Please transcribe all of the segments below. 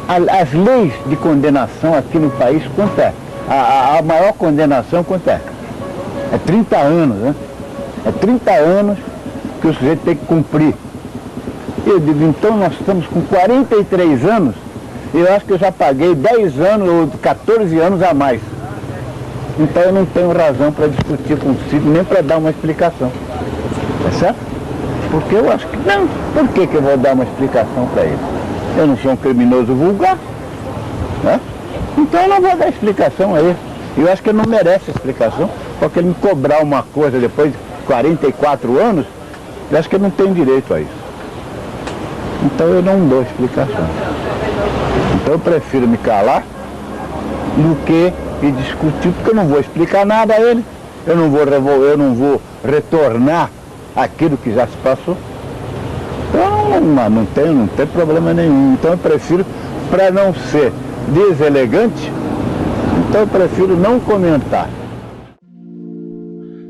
As leis de condenação aqui no país, quanto é? A maior condenação, quanto é? É 30 anos, né? É 30 anos que o sujeito tem que cumprir. Eu digo, então nós estamos com 43 anos, eu acho que eu já paguei 10 anos ou 14 anos a mais. Então eu não tenho razão para discutir consigo, nem para dar uma explicação. Tá certo? Porque eu acho que não. Por que eu vou dar uma explicação para ele? Eu não sou um criminoso vulgar, né? Então eu não vou dar explicação a ele. Eu acho que ele não merece explicação, porque ele me cobrar uma coisa depois de 44 anos, eu acho que ele não tem direito a isso. Então eu não dou explicação. Então eu prefiro me calar do que ir discutir, porque eu não vou explicar nada a ele, eu não vou retornar aquilo que já se passou. Então não tem problema nenhum. Então eu prefiro, para não ser deselegante, então eu prefiro não comentar.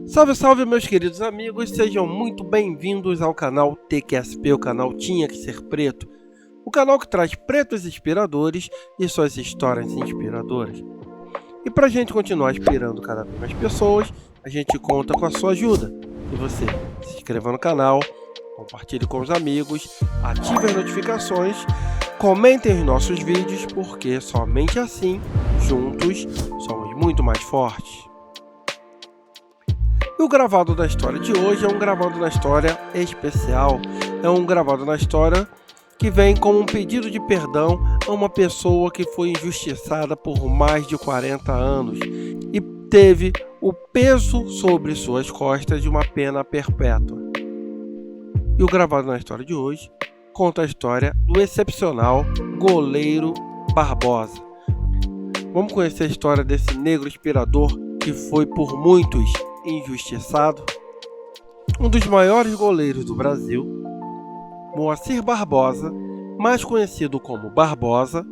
Salve, salve, meus queridos amigos, sejam muito bem-vindos ao canal TQSP, o canal Tinha Que Ser Preto, o canal que traz pretos inspiradores e suas histórias inspiradoras. E para a gente continuar inspirando cada vez mais pessoas, a gente conta com a sua ajuda. E você, se inscreva no canal, compartilhe com os amigos, ative as notificações, comentem os nossos vídeos, porque somente assim, juntos, somos muito mais fortes. E o gravado da história de hoje é um gravado da história especial, é um gravado da história que vem como um pedido de perdão a uma pessoa que foi injustiçada por mais de 40 anos e teve o peso sobre suas costas de uma pena perpétua. E o gravado na história de hoje conta a história do excepcional goleiro Barbosa. Vamos conhecer a história desse negro inspirador que foi por muitos injustiçado? Um dos maiores goleiros do Brasil, Moacir Barbosa, mais conhecido como Barbosa,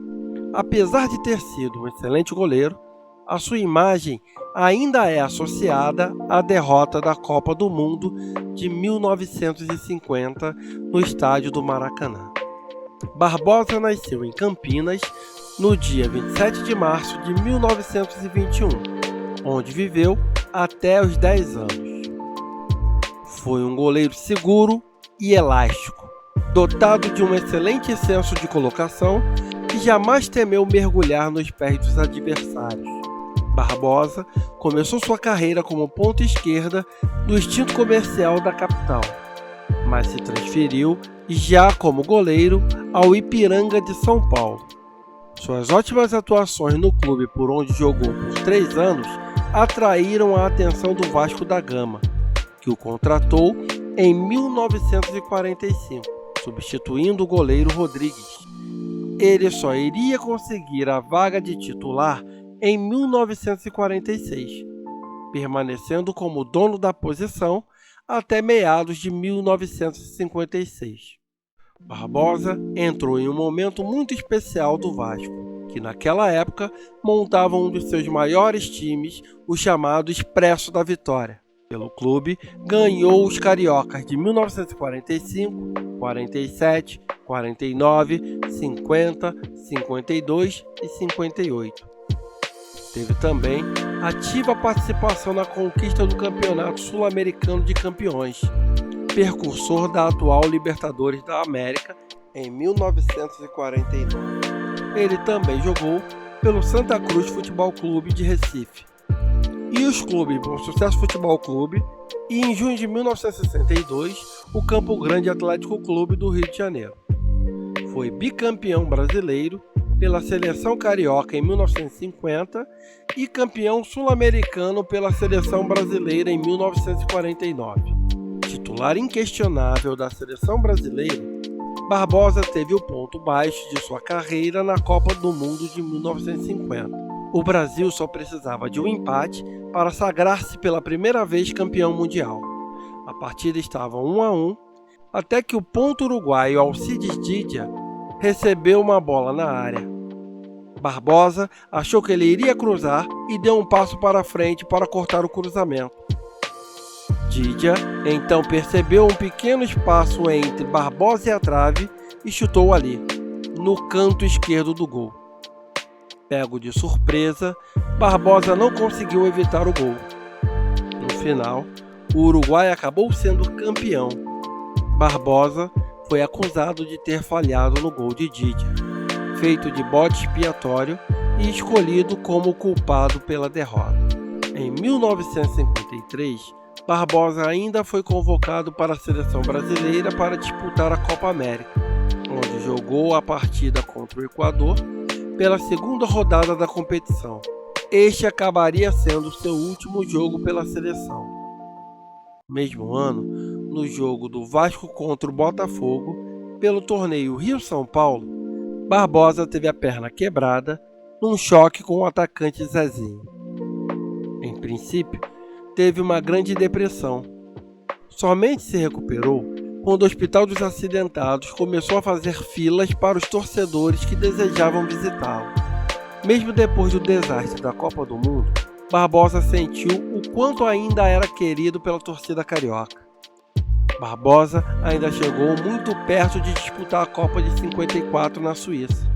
apesar de ter sido um excelente goleiro, a sua imagem ainda é associada à derrota da Copa do Mundo de 1950 no estádio do Maracanã. Barbosa nasceu em Campinas no dia 27 de março de 1921, onde viveu até os 10 anos. Foi um goleiro seguro e elástico, dotado de um excelente senso de colocação e jamais temeu mergulhar nos pés dos adversários. Barbosa começou sua carreira como ponta esquerda no extinto Comercial da capital, mas se transferiu já como goleiro ao Ipiranga de São Paulo. Suas ótimas atuações no clube por onde jogou por 3 anos atraíram a atenção do Vasco da Gama, que o contratou em 1945, substituindo o goleiro Rodrigues. Ele só iria conseguir a vaga de titular em 1946, permanecendo como dono da posição até meados de 1956. Barbosa entrou em um momento muito especial do Vasco, que naquela época montava um dos seus maiores times, o chamado Expresso da Vitória. Pelo clube, ganhou os cariocas de 1945, 47, 49, 50, 52 e 58. Teve também ativa participação na conquista do Campeonato Sul-Americano de Campeões, precursor da atual Libertadores da América, em 1949. Ele também jogou pelo Santa Cruz Futebol Clube de Recife e os clubes Bom Sucesso Futebol Clube e, em junho de 1962, o Campo Grande Atlético Clube do Rio de Janeiro. Foi bicampeão brasileiro pela Seleção Carioca em 1950 e campeão sul-americano pela Seleção Brasileira em 1949. Titular inquestionável da Seleção Brasileira, Barbosa teve o ponto baixo de sua carreira na Copa do Mundo de 1950. O Brasil só precisava de um empate para sagrar-se pela primeira vez campeão mundial. A partida estava 1-1, até que o ponto uruguaio Alcides Didia recebeu uma bola na área. Barbosa achou que ele iria cruzar e deu um passo para frente para cortar o cruzamento. Didia então percebeu um pequeno espaço entre Barbosa e a trave e chutou ali, no canto esquerdo do gol. Pego de surpresa, Barbosa não conseguiu evitar o gol. No final, o Uruguai acabou sendo campeão. Barbosa foi acusado de ter falhado no gol de Didier, feito de bode expiatório e escolhido como culpado pela derrota. Em 1953, Barbosa ainda foi convocado para a seleção brasileira para disputar a Copa América, onde jogou a partida contra o Equador pela segunda rodada da competição. Este acabaria sendo seu último jogo pela seleção. No mesmo ano, no jogo do Vasco contra o Botafogo, pelo torneio Rio-São Paulo, Barbosa teve a perna quebrada num choque com o atacante Zezinho. Em princípio, teve uma grande depressão. Somente se recuperou quando o Hospital dos Acidentados começou a fazer filas para os torcedores que desejavam visitá-lo. Mesmo depois do desastre da Copa do Mundo, Barbosa sentiu o quanto ainda era querido pela torcida carioca. Barbosa ainda chegou muito perto de disputar a Copa de 54 na Suíça,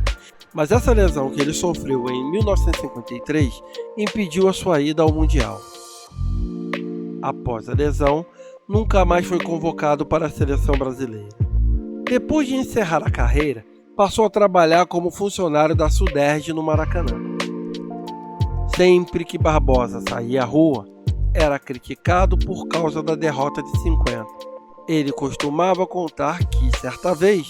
mas essa lesão que ele sofreu em 1953 impediu a sua ida ao Mundial. Após a lesão, nunca mais foi convocado para a seleção brasileira. Depois de encerrar a carreira, passou a trabalhar como funcionário da Suderj no Maracanã. Sempre que Barbosa saía à rua, era criticado por causa da derrota de 50. Ele costumava contar que, certa vez,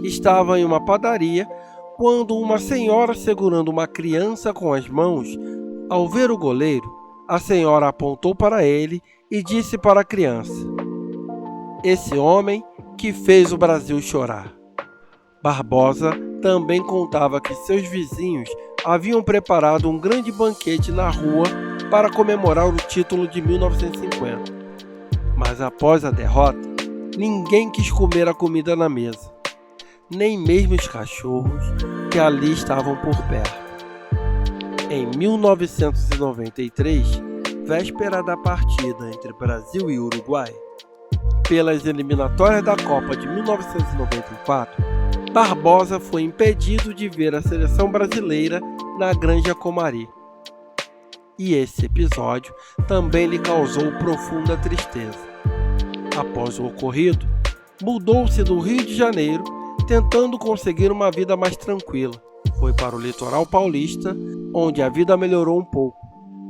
estava em uma padaria quando uma senhora segurando uma criança com as mãos, ao ver o goleiro, a senhora apontou para ele e disse para a criança: "Esse homem que fez o Brasil chorar." Barbosa também contava que seus vizinhos haviam preparado um grande banquete na rua para comemorar o título de 1950. Mas após a derrota, ninguém quis comer a comida na mesa, nem mesmo os cachorros que ali estavam por perto. Em 1993, véspera da partida entre Brasil e Uruguai, pelas eliminatórias da Copa de 1994, Barbosa foi impedido de ver a seleção brasileira na Granja Comari. E esse episódio também lhe causou profunda tristeza. Após o ocorrido, mudou-se do Rio de Janeiro, tentando conseguir uma vida mais tranquila. Foi para o litoral paulista, onde a vida melhorou um pouco,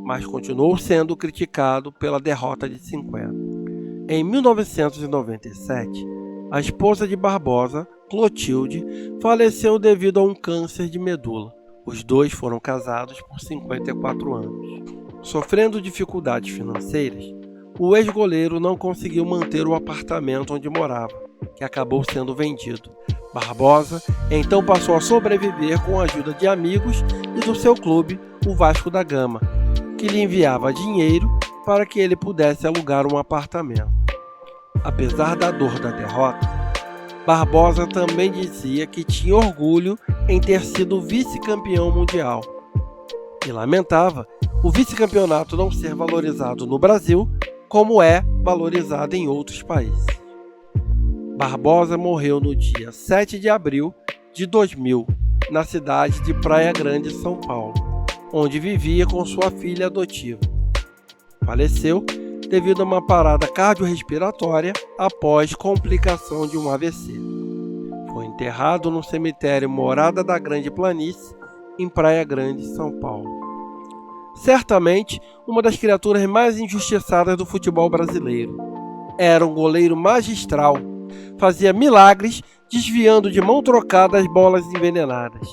mas continuou sendo criticado pela derrota de 50. Em 1997, a esposa de Barbosa, Clotilde, faleceu devido a um câncer de medula. Os dois foram casados por 54 anos. Sofrendo dificuldades financeiras, o ex-goleiro não conseguiu manter o apartamento onde morava, que acabou sendo vendido. Barbosa então passou a sobreviver com a ajuda de amigos e do seu clube, o Vasco da Gama, que lhe enviava dinheiro para que ele pudesse alugar um apartamento. Apesar da dor da derrota, Barbosa também dizia que tinha orgulho em ter sido vice-campeão mundial e lamentava o vice-campeonato não ser valorizado no Brasil como é valorizado em outros países. Barbosa morreu no dia 7 de abril de 2000, na cidade de Praia Grande, São Paulo, onde vivia com sua filha adotiva. Faleceu devido a uma parada cardiorrespiratória após complicação de um AVC. Foi enterrado no cemitério Morada da Grande Planície, em Praia Grande, São Paulo. Certamente, uma das criaturas mais injustiçadas do futebol brasileiro. Era um goleiro magistral, fazia milagres desviando de mão trocada as bolas envenenadas.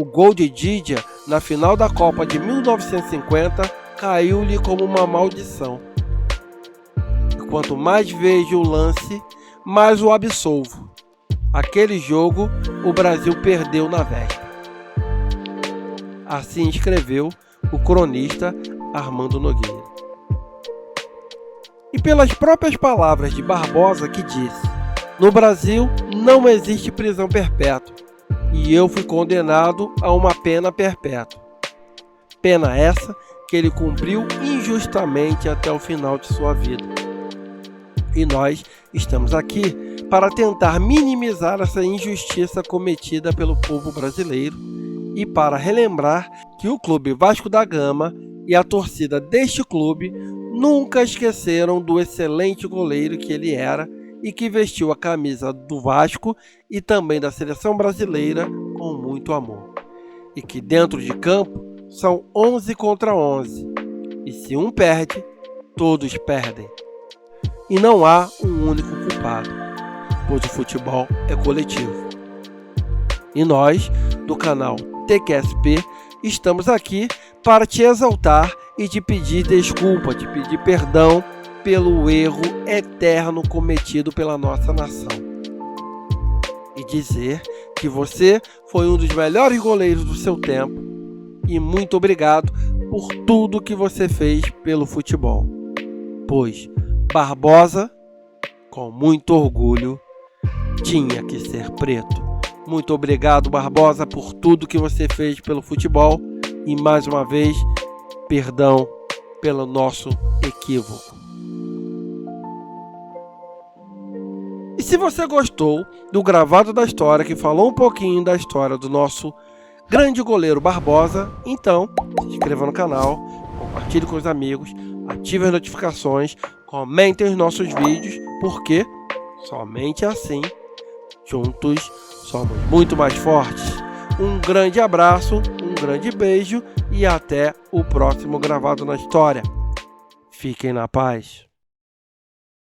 O gol de Didier na final da Copa de 1950 caiu-lhe como uma maldição. E quanto mais vejo o lance, mais o absolvo. Aquele jogo, o Brasil perdeu na véspera. Assim escreveu o cronista Armando Nogueira. E pelas próprias palavras de Barbosa, que disse: "No Brasil não existe prisão perpétua, e eu fui condenado a uma pena perpétua. Pena essa que ele cumpriu injustamente até o final de sua vida. E nós estamos aqui para tentar minimizar essa injustiça cometida pelo povo brasileiro e para relembrar que o Clube Vasco da Gama e a torcida deste clube nunca esqueceram do excelente goleiro que ele era e que vestiu a camisa do Vasco e também da seleção brasileira com muito amor. E que dentro de campo são 11 contra 11. E se um perde, todos perdem. E não há um único culpado, pois o futebol é coletivo. E nós, do canal TQSP, estamos aqui para te exaltar e te pedir desculpa, te pedir perdão pelo erro eterno cometido pela nossa nação. E dizer que você foi um dos melhores goleiros do seu tempo e muito obrigado por tudo que você fez pelo futebol. Pois Barbosa, com muito orgulho, tinha que ser preto. Muito obrigado, Barbosa, por tudo que você fez pelo futebol e mais uma vez, perdão pelo nosso equívoco. E se você gostou do Gravado da História, que falou um pouquinho da história do nosso grande goleiro Barbosa, então se inscreva no canal, compartilhe com os amigos, ative as notificações, comentem os nossos vídeos, porque somente assim, juntos, somos muito mais fortes. Um grande abraço, um grande beijo e até o próximo Gravado na História. Fiquem na paz.